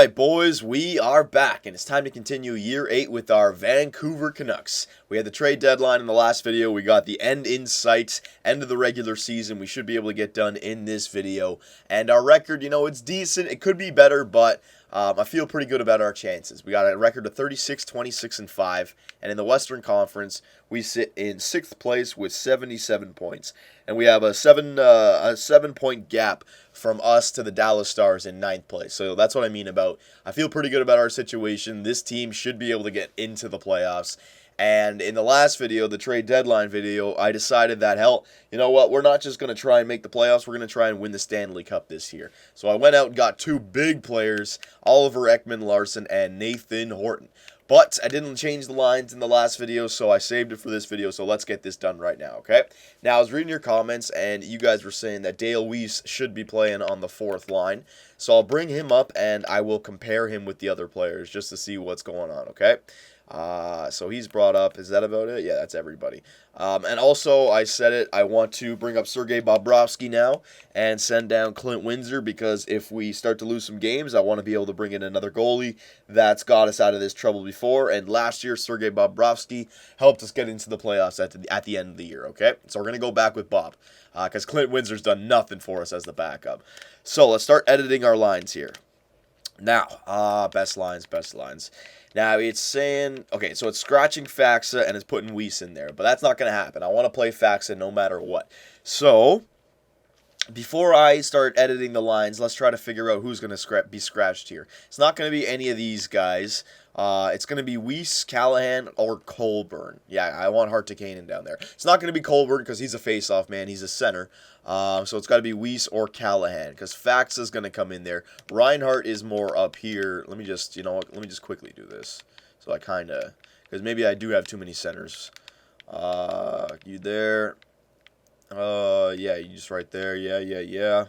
Alright, boys, we are back, and it's time to continue Year 8 with our Vancouver Canucks. We had the trade deadline in the last video. We got the end in sight, end of the regular season. We should be able to get done in this video. And our record, it's decent. It could be better, but I feel pretty good about our chances. We got a record of 36, 26, and 5. And in the Western Conference, we sit in 6th place with 77 points. And we have a 7-point gap from us to the Dallas Stars in 9th place. So that's what I mean about I feel pretty good about our situation. This team should be able to get into the playoffs. And in the last video, the trade deadline video, I decided that, hell, you know what, we're not just going to try and make the playoffs, we're going to try and win the Stanley Cup this year. So I went out and got 2 big players, Oliver Ekman-Larsson and Nathan Horton. But I didn't change the lines in the last video, so I saved it for this video, so let's get this done right now, okay? Now, I was reading your comments, and you guys were saying that Dale Weiss should be playing on the 4th line. So I'll bring him up, and I will compare him with the other players just to see what's going on, okay? So he's brought up. Is that about it? Yeah, that's everybody. And also, I said it, I want to bring up Sergei Bobrovsky now and send down Clint Windsor, because if we start to lose some games, I want to be able to bring in another goalie that's got us out of this trouble before. And last year, Sergei Bobrovsky helped us get into the playoffs at the end of the year, okay? So we're going to go back with Bob, because Clint Windsor's done nothing for us as the backup. So let's start editing our lines here. Now, best lines. Now, it's saying, okay, so it's scratching Faxa and it's putting Weiss in there, but that's not going to happen. I want to play Faxa no matter what. So, before I start editing the lines, let's try to figure out who's going to be scratched here. It's not going to be any of these guys. It's going to be Weiss, Callahan, or Colburn. Yeah, I want Hartikainen down there. It's not going to be Colburn because he's a face-off man. He's a center. So it's got to be Weiss or Callahan because Fax is going to come in there. Reinhart is more up here. Let me just, let me just quickly do this. So I kind of, because maybe I do have too many centers. You there. Yeah, you just right there. Yeah.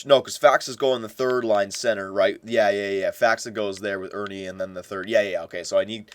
No, because Faxa going the 3rd line center, right? Yeah. Faxa goes there with Ernie, and then the 3rd. Yeah. Okay, so I need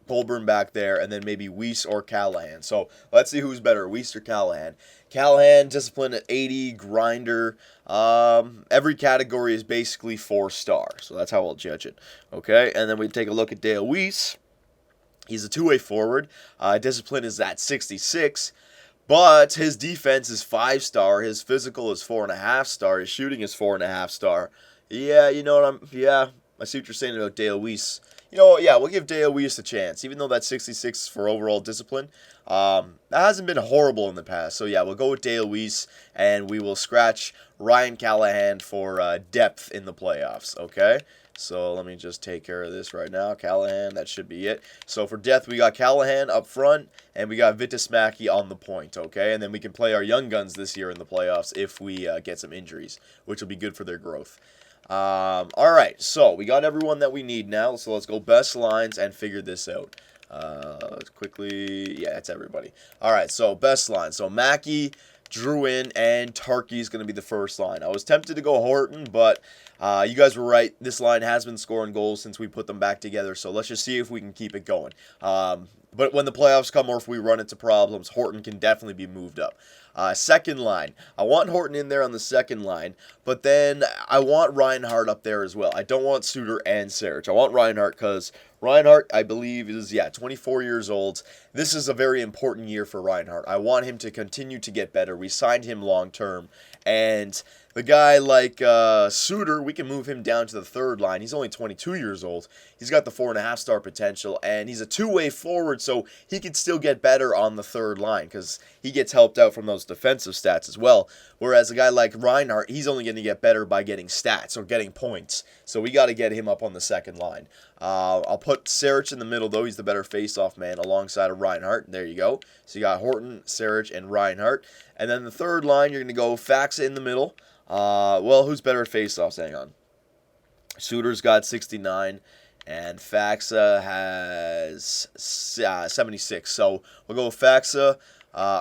Colburn back there, and then maybe Weiss or Callahan. So let's see who's better, Weiss or Callahan. Callahan, discipline at 80, grinder. Every category is basically 4-star, so that's how I'll judge it. Okay, and then we take a look at Dale Weiss. He's a 2-way forward. Discipline is at 66. But his defense is 5-star. His physical is 4.5-star. His shooting is 4.5-star. Yeah, I see what you're saying about Dale Weiss. We'll give Dale Weiss a chance. Even though that's 66 for overall discipline, that hasn't been horrible in the past. So, yeah, we'll go with Dale Weiss, and we will scratch Ryan Callahan for depth in the playoffs, okay? So let me just take care of this right now. Callahan, that should be it. So for depth, we got Callahan up front, and we got Vitasmaki on the point, okay? And then we can play our young guns this year in the playoffs if we get some injuries, which will be good for their growth. All right, so we got everyone that we need now, so let's go best lines and figure this out. Let's quickly, yeah, that's everybody. All right, so best lines. So Mackey, Drouin, and Tarkey is going to be the first line. I was tempted to go Horton, but you guys were right. This line has been scoring goals since we put them back together, so let's just see if we can keep it going. But when the playoffs come or if we run into problems, Horton can definitely be moved up. Second line. I want Horton in there on the second line, but then I want Reinhart up there as well. I don't want Suter and Sarich. I want Reinhart because Reinhart, I believe, is, 24 years old. This is a very important year for Reinhart. I want him to continue to get better. We signed him long-term, and the guy like Suter, we can move him down to the 3rd line. He's only 22 years old. He's got the 4.5-star potential, and he's a 2-way forward, so he could still get better on the 3rd line because he gets helped out from those defensive stats as well. Whereas a guy like Reinhart, he's only going to get better by getting stats or getting points. So we got to get him up on the 2nd line. I'll put Sarich in the middle, though. He's the better face-off man alongside of Reinhart. There you go. So you got Horton, Sarich, and Reinhart. And then the 3rd line, you're going to go Faxa in the middle. Well, who's better at face-offs? Hang on. Suter's got 69, and Faxa has 76. So we'll go with Faxa.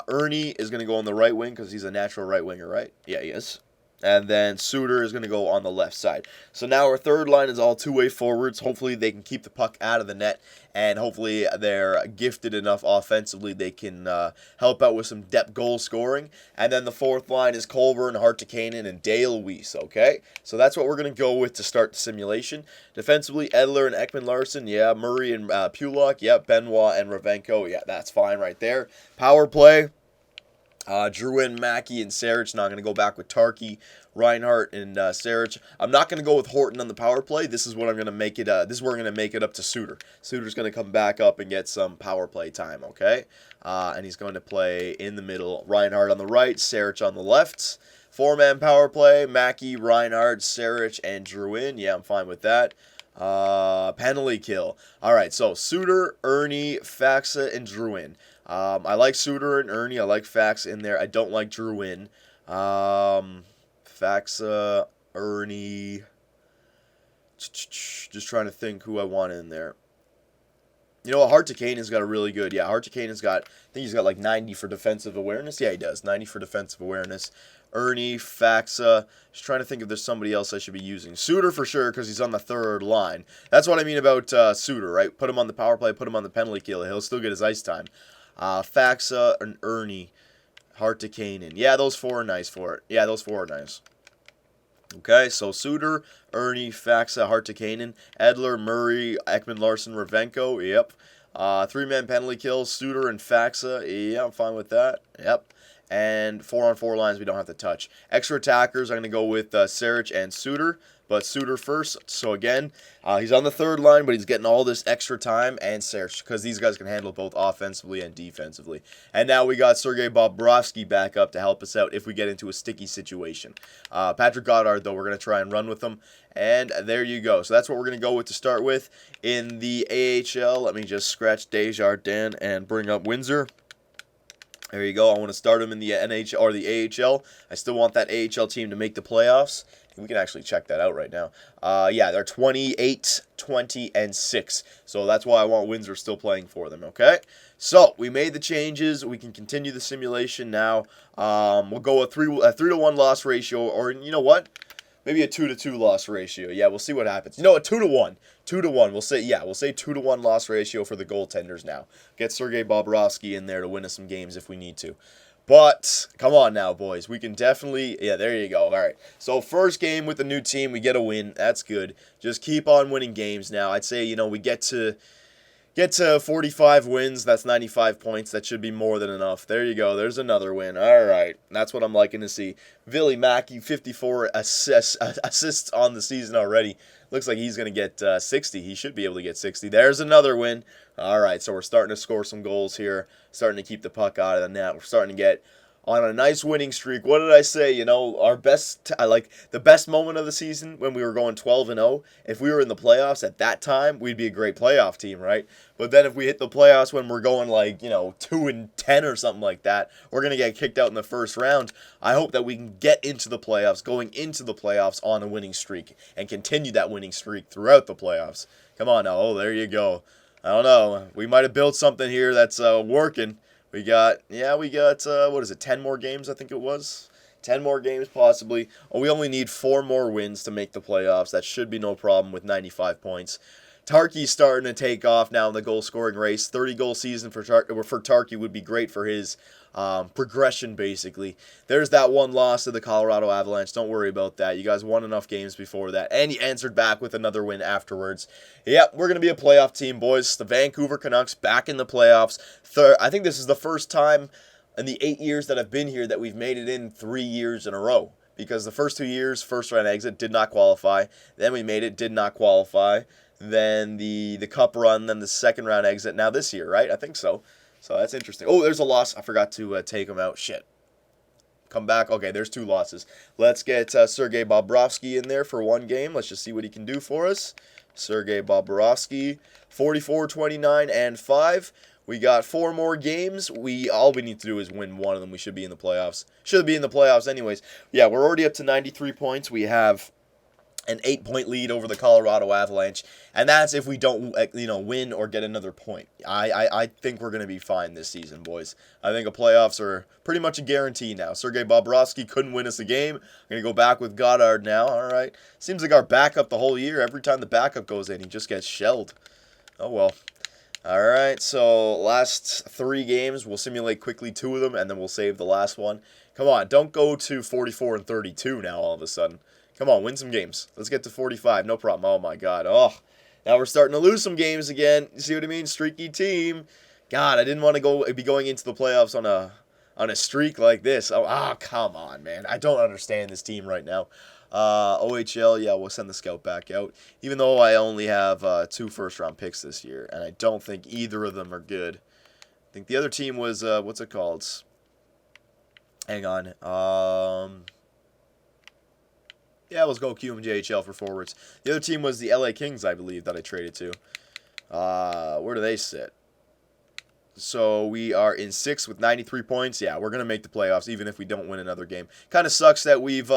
Ernie is going to go on the right wing because he's a natural right winger, right? Yeah, he is. And then Suter is going to go on the left side. So now our third line is all two-way forwards. Hopefully they can keep the puck out of the net, and hopefully they're gifted enough offensively they can help out with some depth goal scoring. And then the fourth line is Colburn, Hartikainen, and Dale Weiss, okay? So that's what we're going to go with to start the simulation. Defensively, Edler and Ekman-Larsson, yeah. Murray and Pulock, yeah. Benoit and Ravenko, yeah, that's fine right there. Power play. Drouin, Mackey, and Sarich. Not going to go back with Tarky, Reinhart, and Sarich. I'm not going to go with Horton on the power play. This is what I'm going to make it. This is where I'm going to make it up to Suter. Suter's going to come back up and get some power play time. Okay, and he's going to play in the middle. Reinhart on the right, Sarich on the left. Four-man power play: Mackey, Reinhart, Sarich, and Drouin. Yeah, I'm fine with that. Penalty kill. All right, so Suter, Ernie, Faxa, and Drouin. I like Suter and Ernie. I like Fax in there. I don't like Drouin. Faxa, Ernie. Just trying to think who I want in there. You know what? Hartikainen's got a really good. Yeah, Hartikainen's got. I think he's got like 90 for defensive awareness. Yeah, he does. 90 for defensive awareness. Ernie, Faxa. Just trying to think if there's somebody else I should be using. Suter for sure because he's on the third line. That's what I mean about Suter, right? Put him on the power play. Put him on the penalty kill. He'll still get his ice time. Faxa and Ernie, Hartikainen. Yeah, those four are nice for it. Yeah, those four are nice. Okay, so Suter, Ernie, Faxa, Hartikainen, Edler, Murray, Ekman-Larsson, Ravenko. Yep. Three-man penalty kill, Suter and Faxa. Yeah, I'm fine with that. Yep. And 4-on-4 lines we don't have to touch. Extra attackers, I'm going to go with Sarich and Suter. But Suter first. So again, he's on the third line, but he's getting all this extra time and Sarich because these guys can handle both offensively and defensively. And now we got Sergei Bobrovsky back up to help us out if we get into a sticky situation. Patrick Goddard, though, we're going to try and run with him. And there you go. So that's what we're going to go with to start with. In the AHL, let me just scratch Desjardins and bring up Windsor. There you go. I want to start him in the NHL or the AHL. I still want that AHL team to make the playoffs. We can actually check that out right now. Yeah, they're 28, 20, and 6. So that's why I want Windsor still playing for them, okay? So we made the changes. We can continue the simulation now. We'll go a 3-to-1 loss ratio, or you know what? Maybe a 2-to-2 loss ratio. Yeah, we'll see what happens. You know, a 2-to-1. 2-to-1. We'll say 2-to-1 loss ratio for the goaltenders now. Get Sergei Bobrovsky in there to win us some games if we need to. But, come on now, boys. We can definitely... Yeah, there you go. All right. So, first game with the new team, we get a win. That's good. Just keep on winning games now. I'd say, we get to 45 wins. That's 95 points. That should be more than enough. There you go. There's another win. All right. That's what I'm liking to see. Billy Mackey, 54 assists on the season already. Looks like he's going to get 60. He should be able to get 60. There's another win. All right, so we're starting to score some goals here. Starting to keep the puck out of the net. We're starting to get on a nice winning streak. What did I say? Our best, the best moment of the season when we were going 12-0. If we were in the playoffs at that time, we'd be a great playoff team, right? But then if we hit the playoffs when we're going 2-10 or something like that, we're going to get kicked out in the first round. I hope that we can get into the playoffs, going into the playoffs on a winning streak and continue that winning streak throughout the playoffs. Come on now. Oh, there you go. I don't know. We might have built something here that's working. We got 10 more games, I think it was. 10 more games, possibly. Oh, we only need 4 more wins to make the playoffs. That should be no problem with 95 points. Tarky's starting to take off now in the goal-scoring race. 30-goal season for Tarky would be great for his progression, basically. There's that one loss to the Colorado Avalanche. Don't worry about that. You guys won enough games before that. And you answered back with another win afterwards. Yep, we're going to be a playoff team, boys. The Vancouver Canucks back in the playoffs. I think this is the first time in the 8 years that I've been here that we've made it in 3 years in a row. Because the first 2 years, first round exit, did not qualify. Then we made it, did not qualify. Then the cup run, then the second round exit. Now this year, right? I think so. So that's interesting. Oh, there's a loss. I forgot to take him out. Shit. Come back. Okay, there's 2 losses. Let's get Sergei Bobrovsky in there for 1 game. Let's just see what he can do for us. Sergei Bobrovsky, 44, 29, and 5. We got 4 more games. All we need to do is win 1 of them. We should be in the playoffs. Should be in the playoffs anyways. Yeah, we're already up to 93 points. We have an 8-point lead over the Colorado Avalanche, and that's if we don't, win or get another point. I think we're going to be fine this season, boys. I think the playoffs are pretty much a guarantee now. Sergei Bobrovsky couldn't win us a game. I'm going to go back with Goddard now. All right. Seems like our backup the whole year. Every time the backup goes in, he just gets shelled. Oh, well. All right, so last 3 games, we'll simulate quickly 2 of them, and then we'll save the last one. Come on, don't go to 44 and 32 now all of a sudden. Come on, win some games. Let's get to 45, no problem. Oh, my God. Oh, now we're starting to lose some games again. You see what I mean? Streaky team. God, I didn't want to be going into the playoffs on a streak like this. Oh, come on, man. I don't understand this team right now. OHL, yeah, we'll send the scout back out. Even though I only have 2 first-round picks this year, and I don't think either of them are good. I think the other team was, what's it called? Hang on. Yeah, let's go QMJHL for forwards. The other team was the LA Kings, I believe, that I traded to. Where do they sit? So we are in 6th with 93 points. Yeah, we're going to make the playoffs even if we don't win another game. Kind of sucks that we've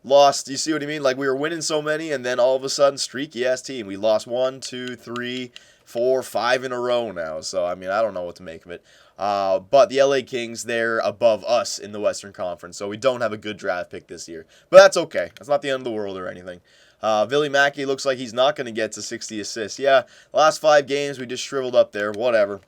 lost. You see what I mean? Like, we were winning so many, and then all of a sudden, streaky-ass team. We lost 1, 2, 3, 4, 5 in a row now. So, I mean, I don't know what to make of it. But the LA Kings, they're above us in the Western Conference, so we don't have a good draft pick this year. But that's okay. That's not the end of the world or anything. Ville Mackey looks like he's not going to get to 60 assists. Yeah, last 5 games, we just shriveled up there. Whatever.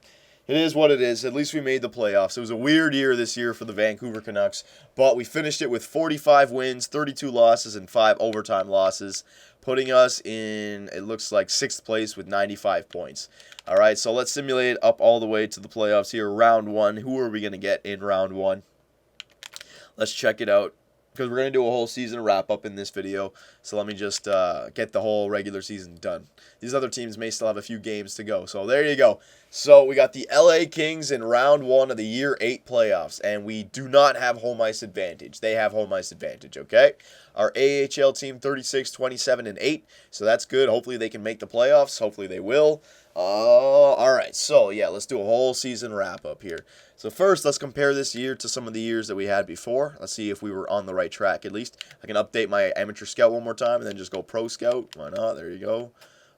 It is what it is. At least we made the playoffs. It was a weird year this year for the Vancouver Canucks, but we finished it with 45 wins, 32 losses, and 5 overtime losses, putting us in, it looks like, 6th place with 95 points. All right, so let's simulate up all the way to the playoffs here. Round 1. Who are we going to get in round 1? Let's check it out, because we're going to do a whole season wrap-up in this video. So let me just get the whole regular season done. These other teams may still have a few games to go. So there you go. So we got the LA Kings in round 1 of the Year 8 playoffs. And we do not have home ice advantage. They have home ice advantage, okay? Our AHL team, 36, 27, and 8. So that's good. Hopefully they can make the playoffs. Hopefully they will. All right. So, yeah, let's do a whole season wrap-up here. So first, let's compare this year to some of the years that we had before. Let's see if we were on the right track at least. I can update my amateur scout one more time and then just go pro scout. Why not? There you go.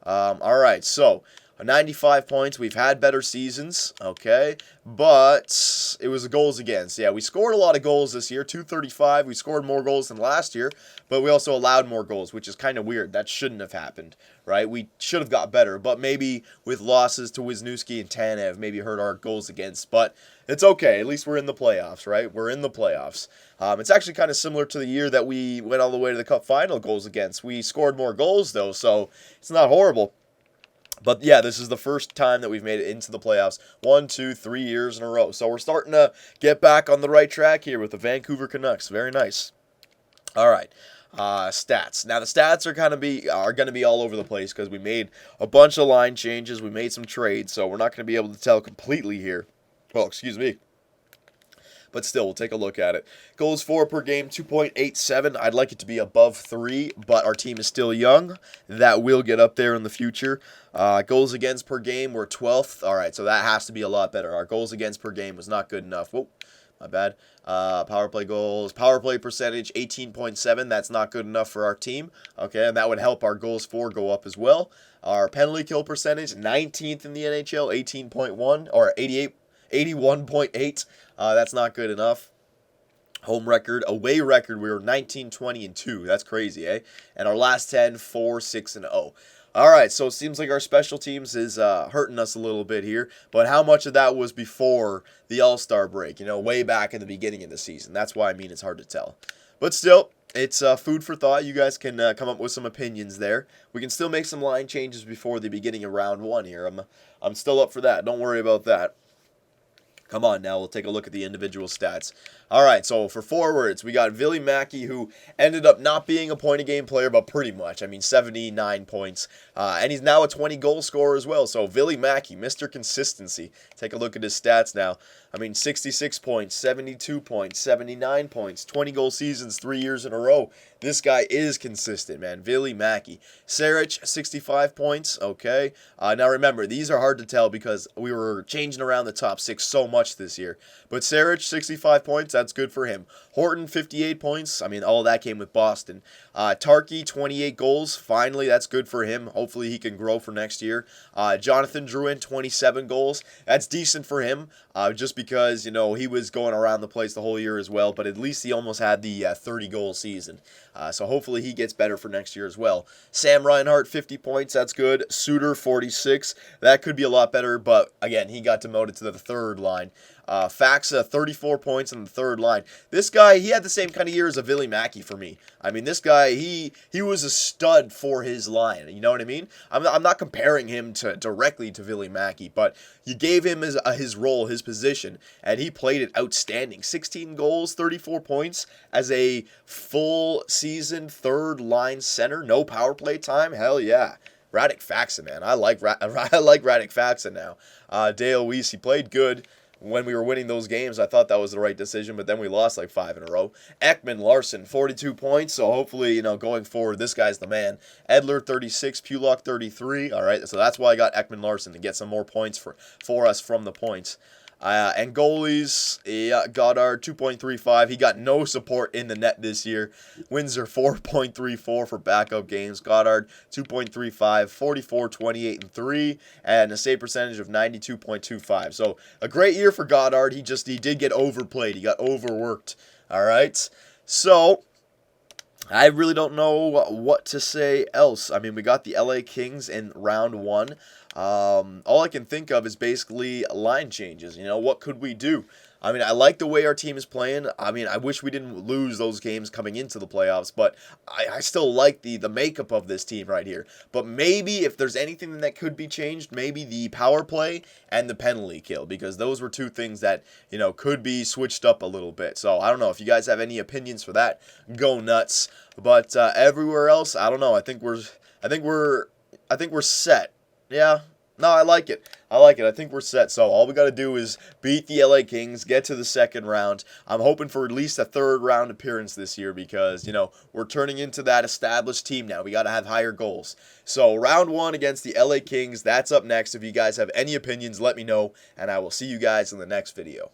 All right, so 95 points. We've had better seasons, okay, but it was the goals against. Yeah, we scored a lot of goals this year, 235. We scored more goals than last year, but we also allowed more goals, which is kind of weird. That shouldn't have happened, right? We should have got better, but maybe with losses to Wisniewski and Tanev, maybe hurt our goals against, but it's okay. At least we're in the playoffs, right? We're in the playoffs. It's actually kind of similar to the year that we went all the way to the Cup final goals against. We scored more goals, though, so it's not horrible. But, yeah, this is the first time that we've made it into the playoffs 1, 2, 3 years in a row. So we're starting to get back on the right track here with the Vancouver Canucks. Very nice. All right. Stats. Now, the stats are going to be all over the place because we made a bunch of line changes. We made some trades, so we're not going to be able to tell completely here. Well, excuse me. But still, we'll take a look at it. Goals for per game, 2.87. I'd like it to be above 3, but our team is still young. That will get up there in the future. Goals against per game, we're 12th. All right, so that has to be a lot better. Our goals against per game was not good enough. Whoa, my bad. Power play goals. Power play percentage, 18.7. That's not good enough for our team. Okay, and that would help our goals for go up as well. Our penalty kill percentage, 19th in the NHL, 18.1, or 81.8. That's not good enough. Home record, away record, we were 19, 20, and 2. That's crazy, eh? And our last 10, 4, 6, and 0. All right, so it seems like our special teams is hurting us a little bit here. But how much of that was before the All-Star break, way back in the beginning of the season? That's why I mean it's hard to tell. But still, it's food for thought. You guys can come up with some opinions there. We can still make some line changes before the beginning of round 1 here. I'm still up for that. Don't worry about that. Come on now, we'll take a look at the individual stats. All right, so for forwards, we got Ville Mackey, who ended up not being a point-a-game player, but pretty much. I mean, 79 points. And he's now a 20-goal scorer as well. So Ville Mackey, Mr. Consistency. Take a look at his stats now. I mean, 66 points, 72 points, 79 points, 20-goal seasons 3 years in a row. This guy is consistent, man. Ville Mackey. Sarich, 65 points. Okay. Now remember, these are hard to tell because we were changing around the top 6 so much much this year. But Saric, 65 points, that's good for him. Horton, 58 points. I mean, all of that came with Boston. Tarky, 28 goals. Finally, that's good for him. Hopefully he can grow for next year. Jonathan Drouin, 27 goals. That's decent for him, just because, you know, he was going around the place the whole year as well, but at least he almost had the 30-goal season. So hopefully he gets better for next year as well. Sam Reinhart, 50 points. That's good. Suter, 46. That could be a lot better, but again, he got demoted to the third line. Faxa, 34 points in the third line. This guy, he had the same kind of year as a Ville Mackey for me. I mean, this guy, he was a stud for his line. You know what I mean? I'm not comparing him directly to Ville Mackey, but you gave him his role, his position, and he played it outstanding. 16 goals, 34 points as a full season third line center. No power play time. Hell yeah. Radek Faxa, man. I like Radek Faxa now. Dale Weiss, he played good. When we were winning those games, I thought that was the right decision, but then we lost like 5 in a row. Ekman Larson, 42 points, so hopefully, you know, going forward, this guy's the man. Edler, 36, Pulock, 33. All right, so that's why I got Ekman Larson, to get some more points for us from the points. And goalies, Goddard, 2.35. He got no support in the net this year. Windsor, 4.34 for backup games. Goddard, 2.35, 44, 28, and 3. And a save percentage of 92.25. So, a great year for Goddard. He did get overplayed. He got overworked. All right. So, I really don't know what to say else. I mean, we got the LA Kings in round 1. All I can think of is basically line changes. You know, what could we do? I mean, I like the way our team is playing. I mean, I wish we didn't lose those games coming into the playoffs, but I still like the makeup of this team right here. But maybe if there's anything that could be changed, maybe the power play and the penalty kill, because those were two things that, you know, could be switched up a little bit. So I don't know if you guys have any opinions for that. Go nuts. But everywhere else, I don't know. I think we're set. Yeah. No, I like it. I think we're set. So all we got to do is beat the LA Kings, get to the second round. I'm hoping for at least a third round appearance this year because, you know, we're turning into that established team now. We got to have higher goals. So round 1 against the LA Kings, that's up next. If you guys have any opinions, let me know, and I will see you guys in the next video.